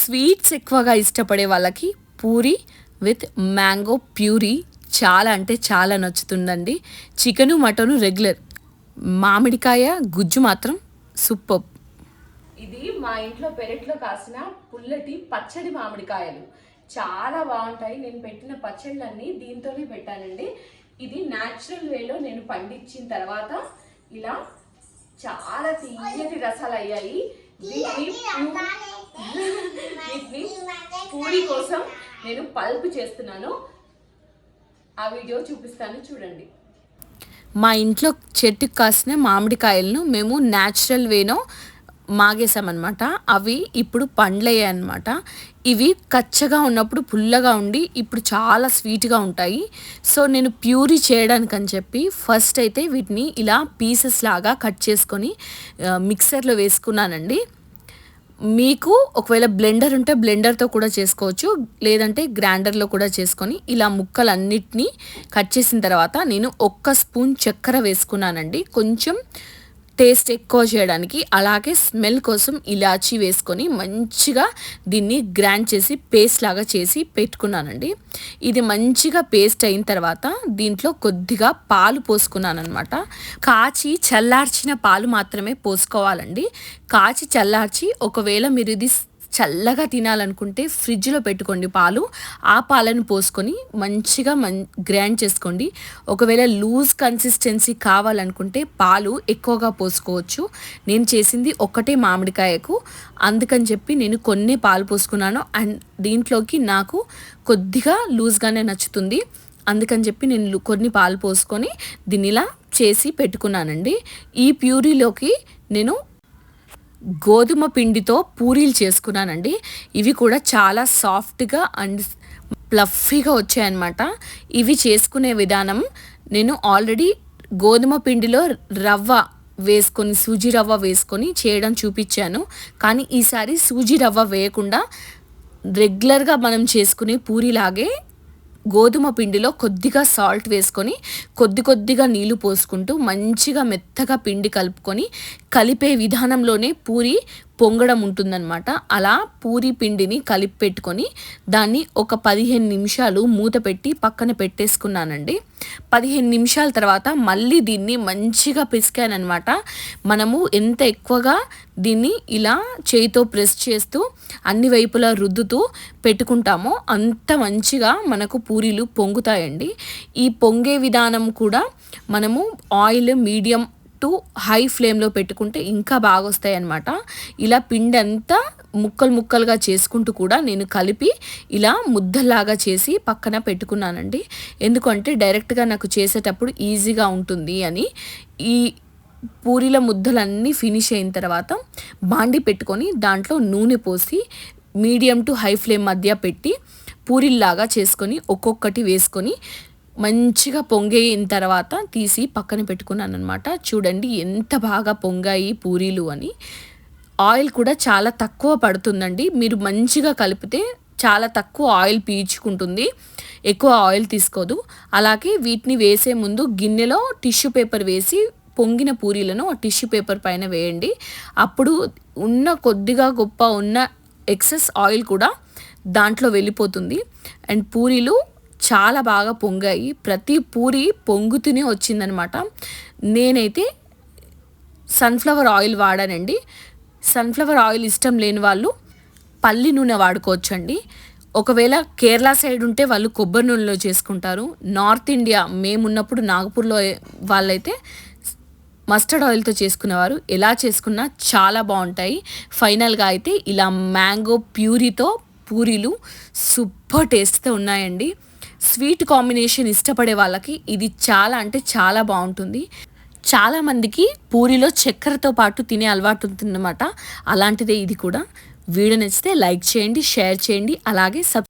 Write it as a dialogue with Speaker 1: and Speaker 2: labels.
Speaker 1: Sweets ఎక్కువగా ఇష్టపడే వాళ్ళకి పూరి విత్ మ్యాంగో ప్యూరీ చాలా అంటే చాలా నచ్చుతుందండి. చికెను మటను రెగ్యులర్, మామిడికాయ గుజ్జు మాత్రం సూపర్. ఇది మా ఇంట్లో పెరట్లో కాసిన పుల్లటి పచ్చడి మామిడికాయలు చాలా బాగుంటాయి. నేను పెట్టిన పచ్చళ్ళన్నీ దీంతోనే పెట్టానండి. ఇది న్యాచురల్ వేలో నేను పండించిన తర్వాత ఇలా చాలా తీయటి రసాలు అయ్యాయి. వీటిని పూరి కోసం నేను పల్ప్ చేస్తున్నాను. ఆ వీడియో చూపిస్తాను చూడండి. మా ఇంట్లో చెట్టుకు కాసిన మామిడికాయలను మేము న్యాచురల్ వేనో మాగేసామన్నమాట. అవి ఇప్పుడు పండ్లయ్యాయి అన్నమాట. ఇవి కచ్చగా ఉన్నప్పుడు పుల్లగా ఉండి ఇప్పుడు చాలా స్వీట్గా ఉంటాయి. సో నేను ప్యూరీ చేయడానికని చెప్పి ఫస్ట్ అయితే వీటిని ఇలా పీసెస్ లాగా కట్ చేసుకొని మిక్సర్లో వేసుకున్నానండి. మీకు ఒకవేళ బ్లెండర్ ఉంటే బ్లెండర్తో కూడా చేసుకోవచ్చు, లేదంటే గ్రైండర్లో కూడా చేసుకొని ఇలా ముక్కలన్నిటినీ కట్ చేసిన తర్వాత నేను 1 స్పూన్ చక్కెర వేసుకున్నానండి, కొంచెం టేస్ట్ ఎక్కువ చేయడానికి. అలాగే స్మెల్ కోసం ఇలాచీ వేసుకొని మంచిగా దీన్ని గ్రైండ్ చేసి పేస్ట్ లాగా చేసి పెట్టుకున్నానండి. ఇది మంచిగా పేస్ట్ అయిన తర్వాత దీంట్లో కొద్దిగా పాలు పోసుకున్నాను అనమాట. కాచి చల్లార్చిన పాలు మాత్రమే పోసుకోవాలండి. కాచి చల్లార్చి ఒకవేళ మీరు ఇది చల్లగా తినాలనుకుంటే ఫ్రిడ్జ్లో పెట్టుకోండి పాలు. ఆ పాలను పోసుకొని మంచిగా గ్రైండ్ చేసుకోండి. ఒకవేళ లూజ్ కన్సిస్టెన్సీ కావాలనుకుంటే పాలు ఎక్కువగా పోసుకోవచ్చు. నేను చేసింది ఒకటే మామిడికాయకు, అందుకని చెప్పి నేను కొన్ని పాలు పోసుకున్నాను. అండ్ దీంట్లోకి నాకు కొద్దిగా లూజ్గానే నచ్చుతుంది, అందుకని చెప్పి నేను కొన్ని పాలు పోసుకొని దీన్ని ఇలా చేసి పెట్టుకున్నానండి. ఈ ప్యూరీలోకి నేను గోధుమ పిండితో పూరీలు చేసుకున్నానండి. ఇవి కూడా చాలా సాఫ్ట్గా అండ్ ప్లఫీగా వచ్చాయన్నమాట. ఇవి చేసుకునే విధానం నేను ఆల్రెడీ గోధుమ పిండిలో రవ్వ వేసుకొని సూజీ రవ్వ వేసుకొని చేయడం చూపించాను. కానీ ఈసారి సూజీ రవ్వ వేయకుండా రెగ్యులర్గా మనం చేసుకునే పూరీలాగే గోధుమ పిండిలో కొద్దిగా సాల్ట్ వేసుకొని కొద్దిగా నీళ్లు పోసుకుంటూ మంచిగా మెత్తగా పిండి కలుపుకొని కలిపే విధానంలోనే పూరి పొంగడం ఉంటుందన్నమాట. అలా పూరి పిండిని కలిపి పెట్టుకొని దాన్ని ఒక 15 నిమిషాలు మూత పెట్టి పక్కన పెట్టేసుకున్నానండి. 15 నిమిషాల తర్వాత మళ్ళీ దీన్ని మంచిగా పిసికానమాట. మనము ఎంత ఎక్కువగా దీన్ని ఇలా చేయితో ప్రెస్ చేస్తూ అన్ని వైపులా రుద్దుతూ పెట్టుకుంటామో అంత మంచిగా మనకు పూరీలు పొంగుతాయండి. ఈ పొంగే విధానం కూడా మనము ఆయిల్ మీడియం టు హై ఫ్లేమ్లో పెట్టుకుంటే ఇంకా బాగా వస్తాయి అన్నమాట. ఇలా పిండి అంతా ముక్కలుగా చేసుకుంటూ కూడా నేను కలిపి ఇలా ముద్దలాగా చేసి పక్కన పెట్టుకున్నానండి. ఎందుకంటే డైరెక్ట్గా నాకు చేసేటప్పుడు ఈజీగా ఉంటుంది అని. ఈ పూరీల ముద్దలన్నీ ఫినిష్ అయిన తర్వాత బాండి పెట్టుకొని దాంట్లో నూనె పోసి మీడియం టు హై ఫ్లేమ్ మధ్య పెట్టి పూరీల్లాగా చేసుకొని ఒక్కొక్కటి వేసుకొని మంచిగా పొంగైన తర్వాత తీసి పక్కన పెట్టుకున్నాను అనమాట. చూడండి ఎంత బాగా పొంగాయి పూరీలు అని. ఆయిల్ కూడా చాలా తక్కువ పడుతుందండి. మీరు మంచిగా కలిపితే చాలా తక్కువ ఆయిల్ పీల్చుకుంటుంది, ఎక్కువ ఆయిల్ తీసుకోదు. అలాగే వీటిని వేసే ముందు గిన్నెలో టిష్యూ పేపర్ వేసి పొంగిన పూరీలను ఆ టిష్యూ పేపర్ పైన వేయండి. అప్పుడు ఉన్న కొద్దిగా గొప్ప ఉన్న ఎక్సెస్ ఆయిల్ కూడా దాంట్లో వెళ్ళిపోతుంది. అండ్ పూరీలు చాలా బాగా పొంగాయి. ప్రతి పూరి పొంగుతూనే వచ్చిందనమాట. నేనైతే సన్ఫ్లవర్ ఆయిల్ వాడానండి. సన్ఫ్లవర్ ఆయిల్ ఇష్టం లేని వాళ్ళు పల్లి నూనె వాడుకోవచ్చండి. ఒకవేళ కేరళ సైడ్ ఉంటే వాళ్ళు కొబ్బరి నూనెలో చేసుకుంటారు. నార్త్ ఇండియా మేమున్నప్పుడు నాగపూర్లో వాళ్ళైతే మస్టర్డ్ ఆయిల్తో చేసుకునేవారు. ఎలా చేసుకున్నా చాలా బాగుంటాయి. ఫైనల్గా అయితే ఇలా మ్యాంగో ప్యూరీతో పూరీలు సూపర్ టేస్ట్తో ఉన్నాయండి. స్వీట్ కాంబినేషన్ ఇష్టపడే వాళ్ళకి ఇది చాలా అంటే చాలా బాగుంటుంది. చాలామందికి పూరిలో చక్కెరతో పాటు తినే అలవాటు ఉంటుందన్నమాట. అలాంటిదే ఇది కూడా. వీడియో నచ్చితే లైక్ చేయండి, షేర్ చేయండి, అలాగే